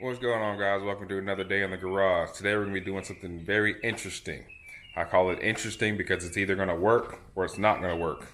What's going on, guys? Welcome to another day in the garage. Today we're going to be doing something very interesting. I call it interesting because it's either going to work or it's not going to work.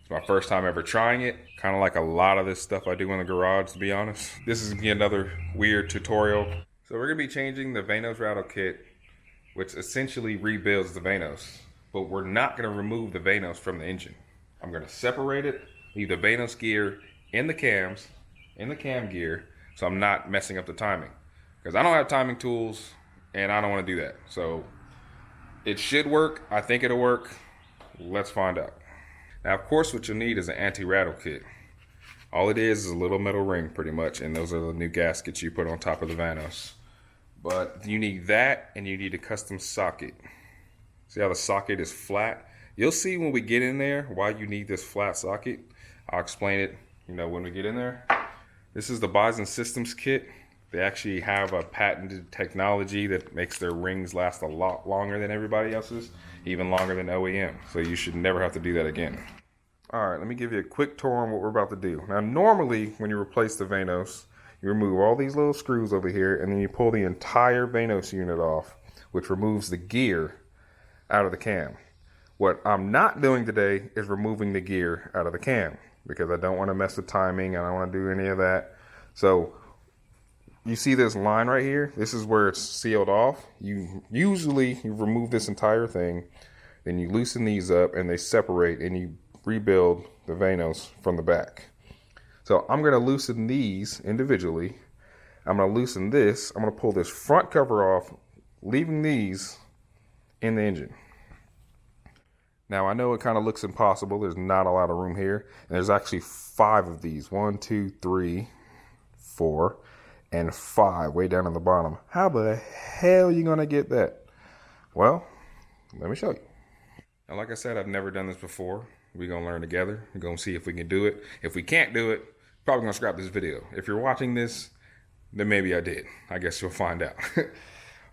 It's my first time ever trying it. Kind of like a lot of this stuff I do in the garage, to be honest. This is going to be another weird tutorial. So we're going to be changing the Vanos rattle kit, which essentially rebuilds the Vanos. But we're not going to remove the Vanos from the engine. I'm going to separate it, leave the Vanos gear in the cams, in the cam gear, so I'm not messing up the timing. Because I don't have timing tools, and I don't want to do that. So it should work. I think it'll work. Let's find out. Now, of course, what you'll need is an anti-rattle kit. All it is a little metal ring, pretty much, and those are the new gaskets you put on top of the Vanos. But you need that, and you need a custom socket. See how the socket is flat? You'll see when we get in there why you need this flat socket. I'll explain it, when we get in there. This is the Bison Systems kit. They actually have a patented technology that makes their rings last a lot longer than everybody else's, even longer than OEM. So you should never have to do that again. All right, let me give you a quick tour on what we're about to do. Now, normally when you replace the Vanos, you remove all these little screws over here, and then you pull the entire Vanos unit off, which removes the gear out of the cam. What I'm not doing today is removing the gear out of the cam, because I don't want to mess with timing. I don't want to do any of that. So you see this line right here? This is where it's sealed off. You remove this entire thing, then you loosen these up and they separate, and you rebuild the Vanos from the back. So I'm going to loosen these individually. I'm going to loosen this. I'm going to pull this front cover off, leaving these in the engine. Now, I know it kind of looks impossible. There's not a lot of room here. And there's actually 5 of these. 1, 2, 3, 4, and 5 way down at the bottom. How the hell are you going to get that? Well, let me show you. Now, like I said, I've never done this before. We're going to learn together. We're going to see if we can do it. If we can't do it, probably going to scrap this video. If you're watching this, then maybe I did. I guess you'll find out.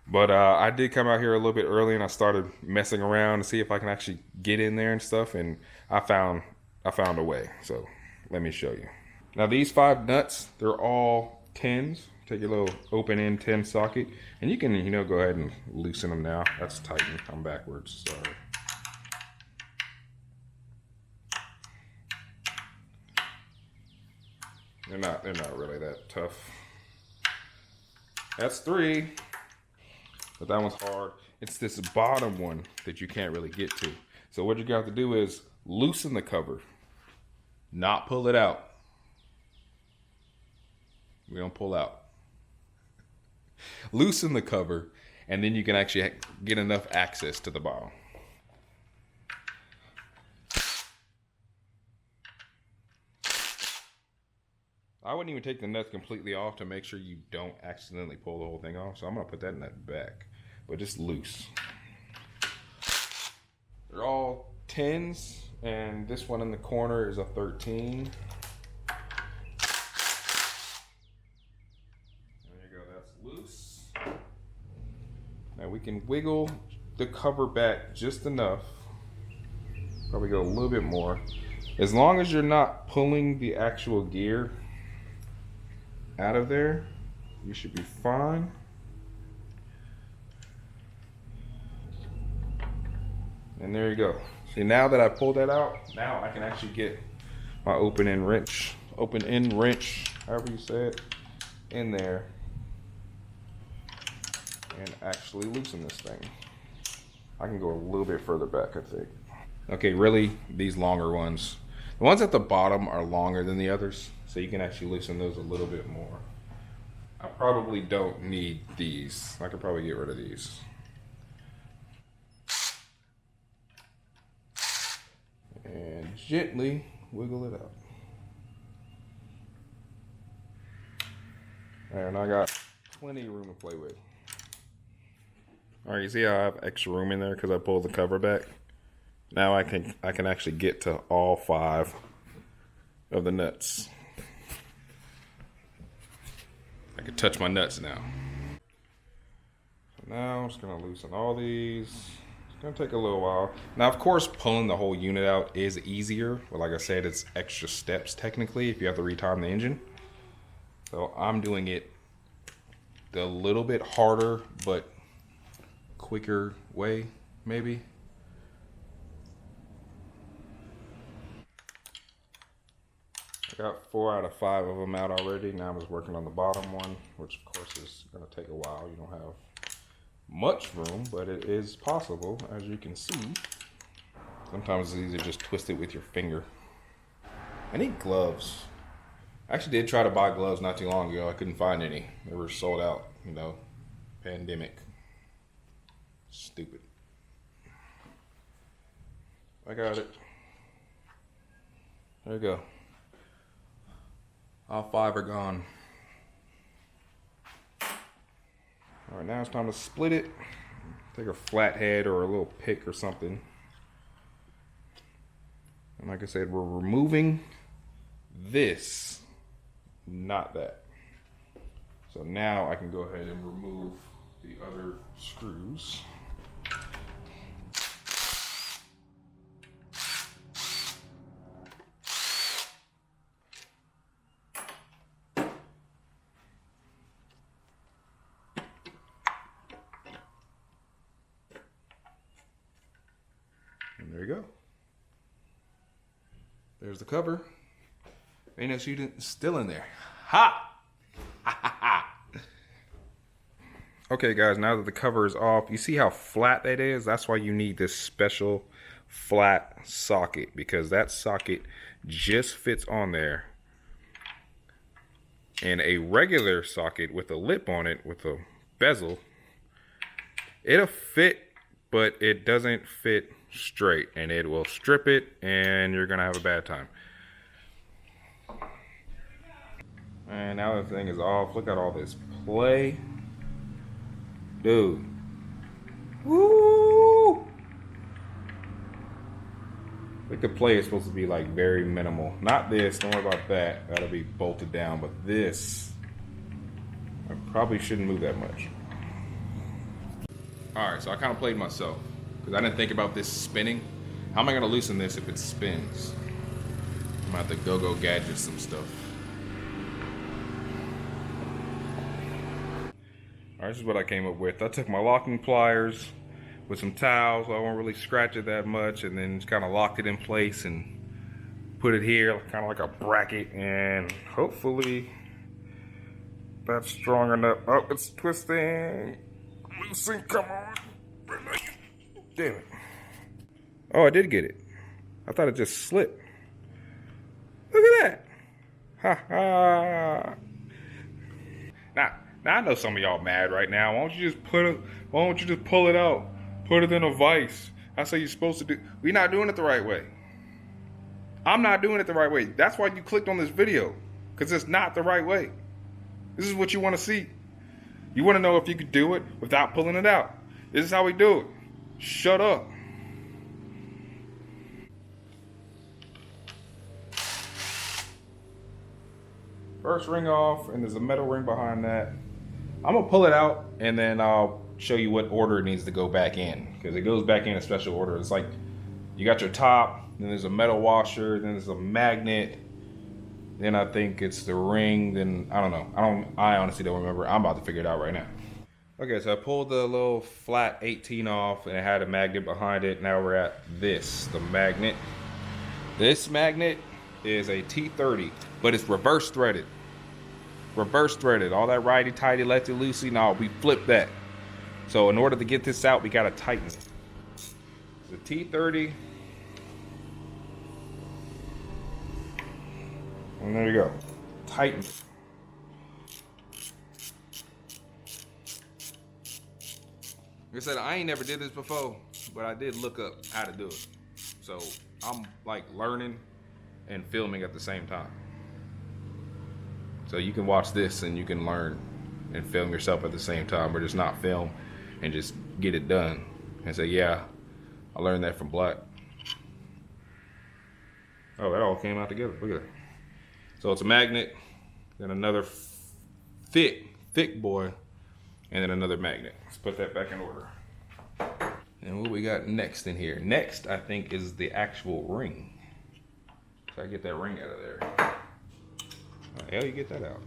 But I did come out here a little bit early, and I started messing around to see if I can actually get in there and stuff, and I found a way. So let me show you. Now, these 5 nuts, they're all 10s. Take your little open end 10 socket, and you can go ahead and loosen them now. That's tightened. I'm backwards. Sorry. They're not really that tough. That's 3. But that one's hard. It's this bottom one that you can't really get to. So what you got to do is loosen the cover, not pull it out. We don't pull out. Loosen the cover, and then you can actually get enough access to the bottom. I wouldn't even take the nuts completely off to make sure you don't accidentally pull the whole thing off. So I'm going to put that nut back, but just loose. They're all 10s, and this one in the corner is a 13. There you go, that's loose. Now we can wiggle the cover back just enough. Probably go a little bit more. As long as you're not pulling the actual gear out of there, you should be fine. And there you go. See, now that I pulled that out, now I can actually get my open end wrench, however you say it, in there and actually loosen this thing. I can go a little bit further back, I think. Okay, really, these longer ones. The ones at the bottom are longer than the others, so you can actually loosen those a little bit more. I probably don't need these. I could probably get rid of these. And gently wiggle it out. And I got plenty of room to play with. All right, you see how I have extra room in there because I pulled the cover back? Now I can actually get to all 5 of the nuts. I can touch my nuts now. So now I'm just gonna loosen all these. It's gonna take a little while. Now, of course, pulling the whole unit out is easier, but like I said, it's extra steps technically if you have to retime the engine. So I'm doing it the little bit harder but quicker way, maybe. I got 4 out of 5 of them out already. Now I'm just working on the bottom one, which of course is gonna take a while. You don't have much room, but it is possible, as you can see. Sometimes it's easier just twist it with your finger. I need gloves. I actually did try to buy gloves not too long ago. I couldn't find any. They were sold out, you know, pandemic. Stupid. I got it. There you go. All 5 are gone. All right, now it's time to split it. Take a flathead or a little pick or something. And like I said, we're removing this, not that. So now I can go ahead and remove the other screws. And there you go. There's the cover. Ain't no shooting still in there. Ha! Ha ha ha! Okay guys, now that the cover is off, you see how flat that is? That's why you need this special flat socket, because that socket just fits on there. And a regular socket with a lip on it, with a bezel, it'll fit, but it doesn't fit straight, and it will strip it, and you're gonna have a bad time. And now the thing is off. Look at all this play, dude. Woo! Like the play is supposed to be like very minimal. Not this. Don't worry about that. That'll be bolted down. But this, I probably shouldn't move that much. All right, so I kind of played myself because I didn't think about this spinning. How am I gonna loosen this if it spins? I'm gonna have to go gadget some stuff. All right, this is what I came up with. I took my locking pliers with some towels so I won't really scratch it that much, and then just kind of locked it in place and put it here, kind of like a bracket, and hopefully that's strong enough. Oh, it's twisting. Loosen, come on. Damn it. Oh, I did get it. I thought it just slipped. Look at that. Ha ha. Now I know some of y'all mad right now. Why don't you just pull it out? Put it in a vise. That's how you're supposed to do. We're not doing it the right way. I'm not doing it the right way. That's why you clicked on this video, because it's not the right way. This is what you want to see. You want to know if you could do it without pulling it out. This is how we do it. Shut up. First ring off, and there's a metal ring behind that. I'm gonna pull it out, and then I'll show you what order it needs to go back in, because it goes back in a special order. It's like you got your top, then there's a metal washer, then there's a magnet, then I think it's the ring, then I don't know. I honestly don't remember. I'm about to figure it out right now. Okay, so I pulled the little flat 18 off, and it had a magnet behind it. Now we're at this, the magnet. This magnet is a T30, but it's reverse threaded. Reverse threaded. All that righty tighty, lefty loosey, no, we flipped that. So in order to get this out, we gotta tighten it. It's a T30. And there you go. Tighten it. Like I said, I ain't never did this before, but I did look up how to do it. So I'm like learning and filming at the same time. So you can watch this and you can learn and film yourself at the same time, or just not film and just get it done and say, yeah, I learned that from Black. Oh, that all came out together. Look at that. So it's a magnet, then another thick boy, and then another magnet. Let's put that back in order. And what we got next in here? Next, I think, is the actual ring. So I get that ring out of there. How the hell you get that out?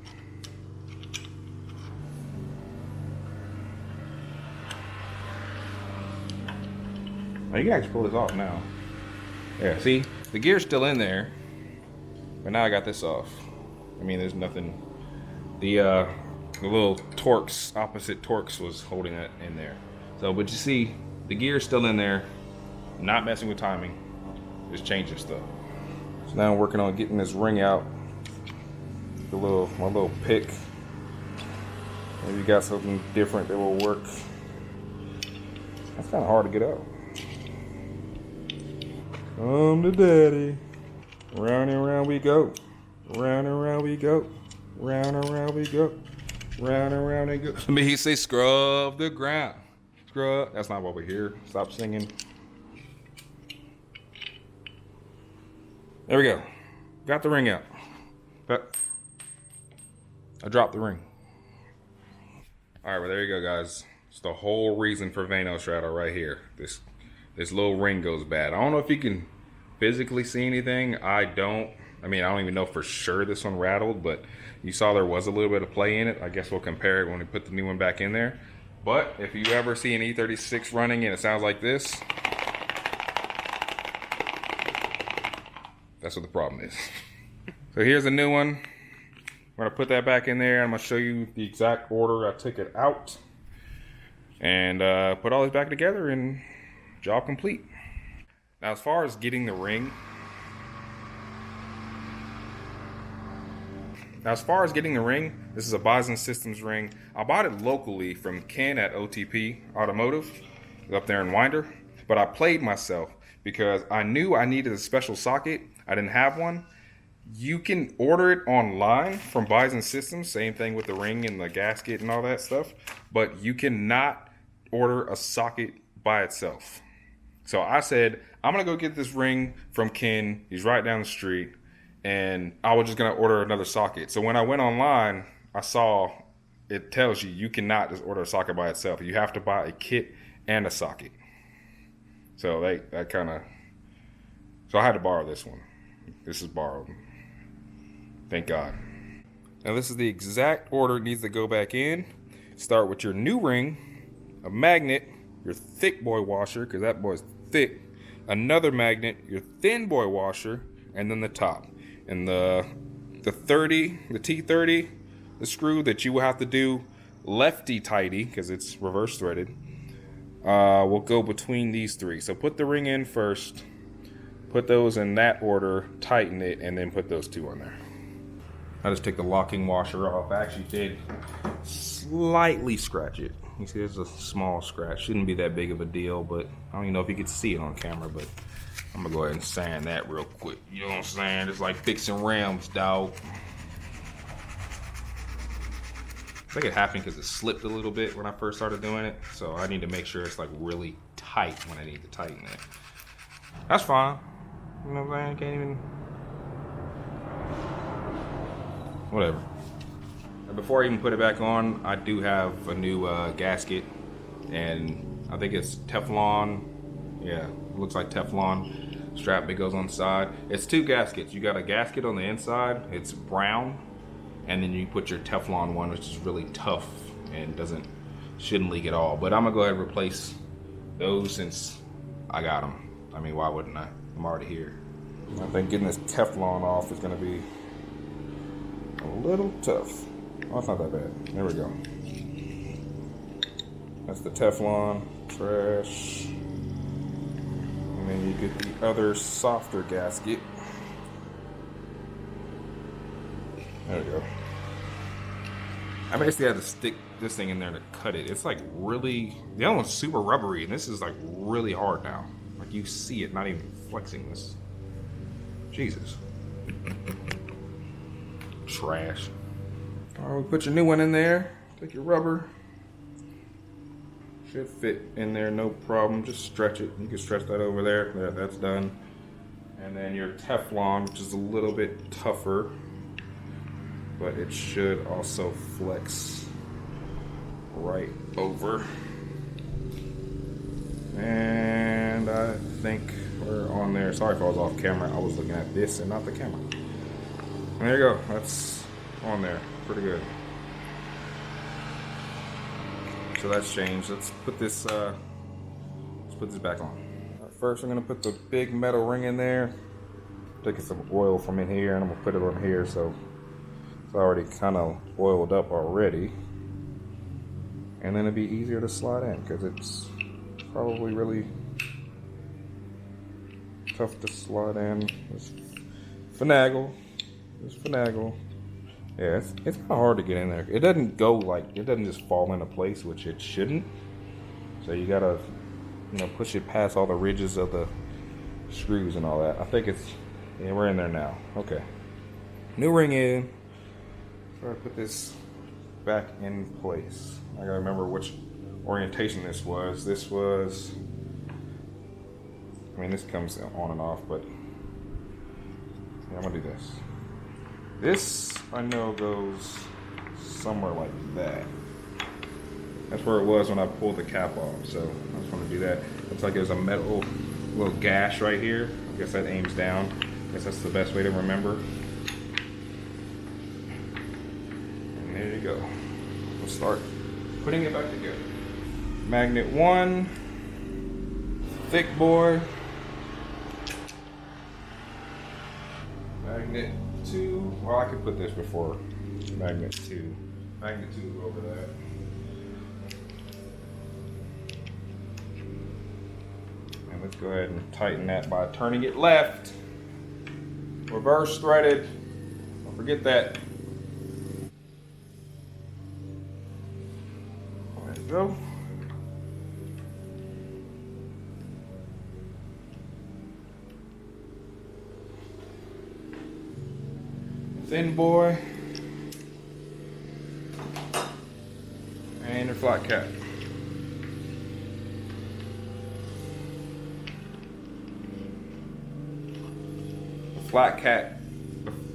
Now you can actually pull this off now. Yeah, see, the gear's still in there, but now I got this off. I mean, there's nothing. The little Torx, opposite Torx was holding it in there. So, but you see, the gear's still in there, not messing with timing, just changing stuff. So now I'm working on getting this ring out. My little pick. Maybe you got something different that will work. That's kind of hard to get out. Come to daddy. Round and round we go. Round and round we go. Round and round we go. Round and round we go. Let me say scrub the ground. Scrub. That's not what we hear. Stop singing. There we go. Got the ring out. But I dropped the ring. All right, well, there you go, guys. It's the whole reason for Vanos rattle right here. This little ring goes bad. I don't know if you can physically see anything. I don't even know for sure this one rattled, but you saw there was a little bit of play in it. I guess we'll compare it when we put the new one back in there. But if you ever see an E36 running and it sounds like this, that's what the problem is. So here's a new one. I'm gonna put that back in there. I'm gonna show you the exact order I took it out, and put all this back together, and job complete. Now, as far as getting the ring, this is a Bison Systems ring. I bought it locally from Ken at OTP Automotive, up there in Winder, but I played myself because I knew I needed a special socket. I didn't have one. You can order it online from Bison Systems, same thing with the ring and the gasket and all that stuff, but you cannot order a socket by itself. So I said, I'm gonna go get this ring from Ken. He's right down the street, and I was just gonna order another socket. So when I went online, I saw it tells you cannot just order a socket by itself. You have to buy a kit and a socket. So so I had to borrow this one. This is borrowed. Thank God. Now this is the exact order it needs to go back in. Start with your new ring, a magnet, your thick boy washer, because that boy's thick, another magnet, your thin boy washer, and then the top. And the T30, the screw that you will have to do lefty tighty, because it's reverse threaded, will go between these three. So put the ring in first, put those in that order, tighten it, and then put those two on there. I just take the locking washer off. I actually did slightly scratch it. You see there's a small scratch. Shouldn't be that big of a deal, but I don't even know if you could see it on camera, but I'm gonna go ahead and sand that real quick. You know what I'm saying? It's like fixing rims, dog. I think it happened because it slipped a little bit when I first started doing it, so I need to make sure it's like really tight when I need to tighten it. That's fine. You know what I'm saying? Can't even... Whatever. Before I even put it back on, I do have a new gasket, and I think it's Teflon. Yeah, it looks like Teflon strap that goes on the side. It's two gaskets. You got a gasket on the inside, it's brown, and then you put your Teflon one, which is really tough and shouldn't leak at all. But I'm gonna go ahead and replace those since I got them. I mean, why wouldn't I? I'm already here. I think getting this Teflon off is gonna be a little tough. Oh, it's not that bad. There we go. That's the Teflon, trash. And then you get the other softer gasket. There we go. I basically had to stick this thing in there to cut it. It's like really, the other one's super rubbery, and this is like really hard now. Like you see it, not even flexing this. Jesus. Trash. All right, put your new one in there. Take your rubber. Should fit in there, no problem. Just stretch it. You can stretch that over there. There, that's done. And then your Teflon, which is a little bit tougher, but it should also flex right over. And I think we're on there. Sorry if I was off camera. I was looking at this and not the camera. And there you go. That's on there. Pretty good. So that's changed. Let's put this back on. First, I'm gonna put the big metal ring in there. Taking some oil from in here, and I'm gonna put it on here, so it's already kind of oiled up already. And then it'll be easier to slide in because it's probably really tough to slide in. Just finagle. Yeah, it's kind of hard to get in there. It doesn't go like, it doesn't just fall into place, which it shouldn't. So you gotta, push it past all the ridges of the screws and all that. I think it's, yeah, we're in there now. Okay. New ring in. So I put this back in place. I gotta remember which orientation this was. This was, this comes on and off, but yeah, I'm gonna do this. This, I know, goes somewhere like that. That's where it was when I pulled the cap off, so I just want to do that. Looks like there's a metal little gash right here. I guess that aims down. I guess that's the best way to remember. And there you go. We'll start putting it back together. Magnet 1, thick boy. Magnet 2, well, I could put this before magnet 2. Magnet 2 over that. And let's go ahead and tighten that by turning it left. Reverse threaded. Don't forget that. There you go. Thin boy. And your flat cap.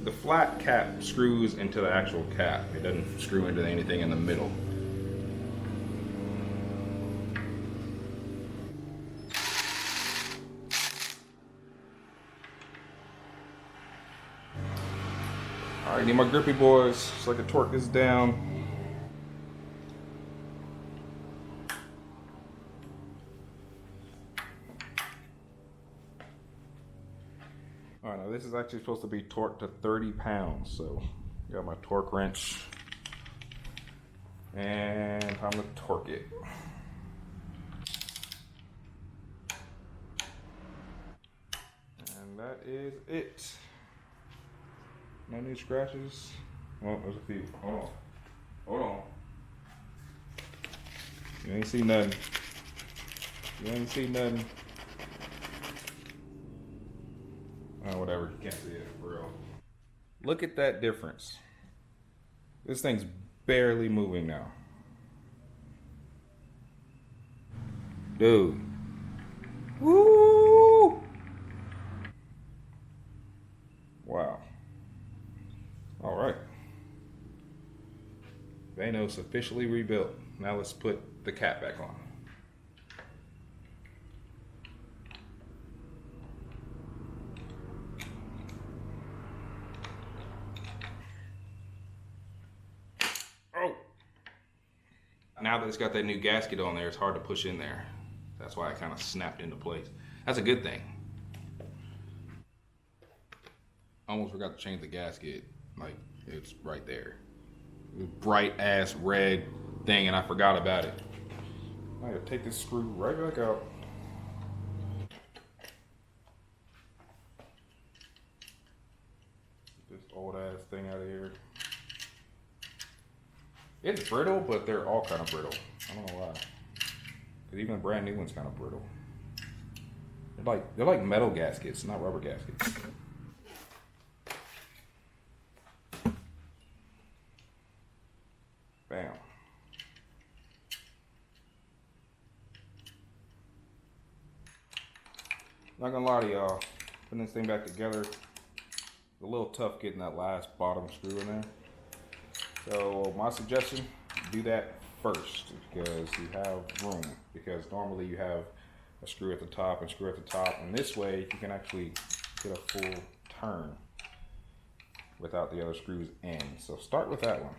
The flat cap screws into the actual cap. It doesn't screw into anything in the middle. All right, need my grippy boys so I can torque this down. All right, now this is actually supposed to be torqued to 30 pounds, so got my torque wrench, and time to torque it. And that is it. No new scratches. Well, there's a few. Hold on. You ain't see nothing. Oh, whatever. You can't see it for real. Look at that difference. This thing's barely moving now. Dude. Woo! Wow. All right. Vanos officially rebuilt. Now let's put the cap back on. Oh! Now that it's got that new gasket on there, it's hard to push in there. That's why it kind of snapped into place. That's a good thing. Almost forgot to change the gasket. Like, it's right there. Bright ass red thing, and I forgot about it. I gotta take this screw right back out. Get this old ass thing out of here. It's brittle, but they're all kind of brittle. I don't know why. Because even the brand new one's kind of brittle. They're like metal gaskets, not rubber gaskets. Bam. Not gonna lie to y'all, putting this thing back together, it's a little tough getting that last bottom screw in there. So my suggestion, do that first because you have room. Because normally you have a screw at the top and screw at the top, and this way you can actually get a full turn without the other screws in. So start with that one.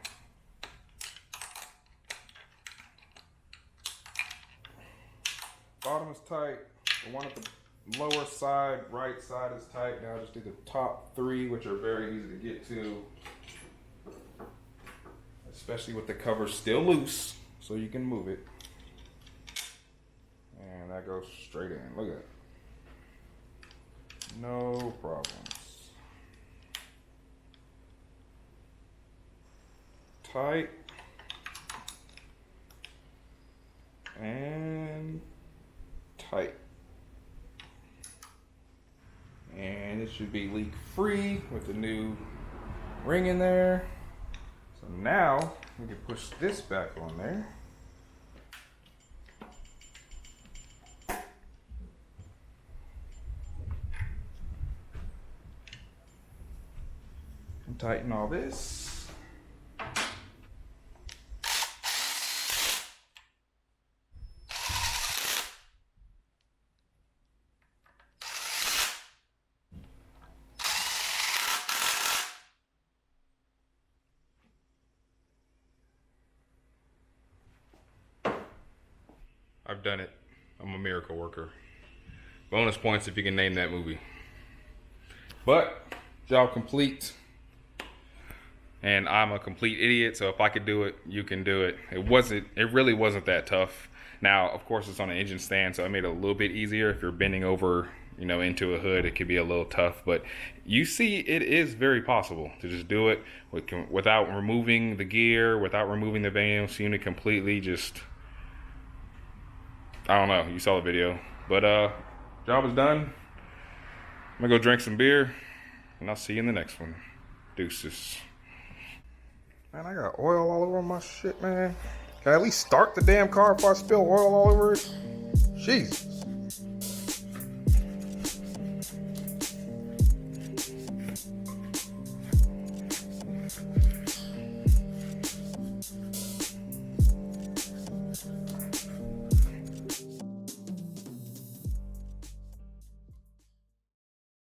Bottom is tight. The one at the lower side, right side is tight. Now just do the top three, which are very easy to get to. Especially with the cover still loose, so you can move it. And that goes straight in. Look at that. No problems. Tight. And tight. And it should be leak free with the new ring in there. So now we can push this back on there. And tighten all this. I've done it. I'm a miracle worker. Bonus points if you can name that movie. But, job complete. And I'm a complete idiot, so if I could do it, you can do it. It really wasn't that tough. Now, of course, it's on an engine stand, so I made it a little bit easier. If you're bending over, into a hood, it could be a little tough. But you see, it is very possible to just do it without removing the gear, without removing the Vanos unit completely. Just, I don't know. You saw the video. But job is done. I'm gonna go drink some beer, and I'll see you in the next one. Deuces. Man, I got oil all over my shit, man. Can I at least start the damn car before I spill oil all over it? Jesus.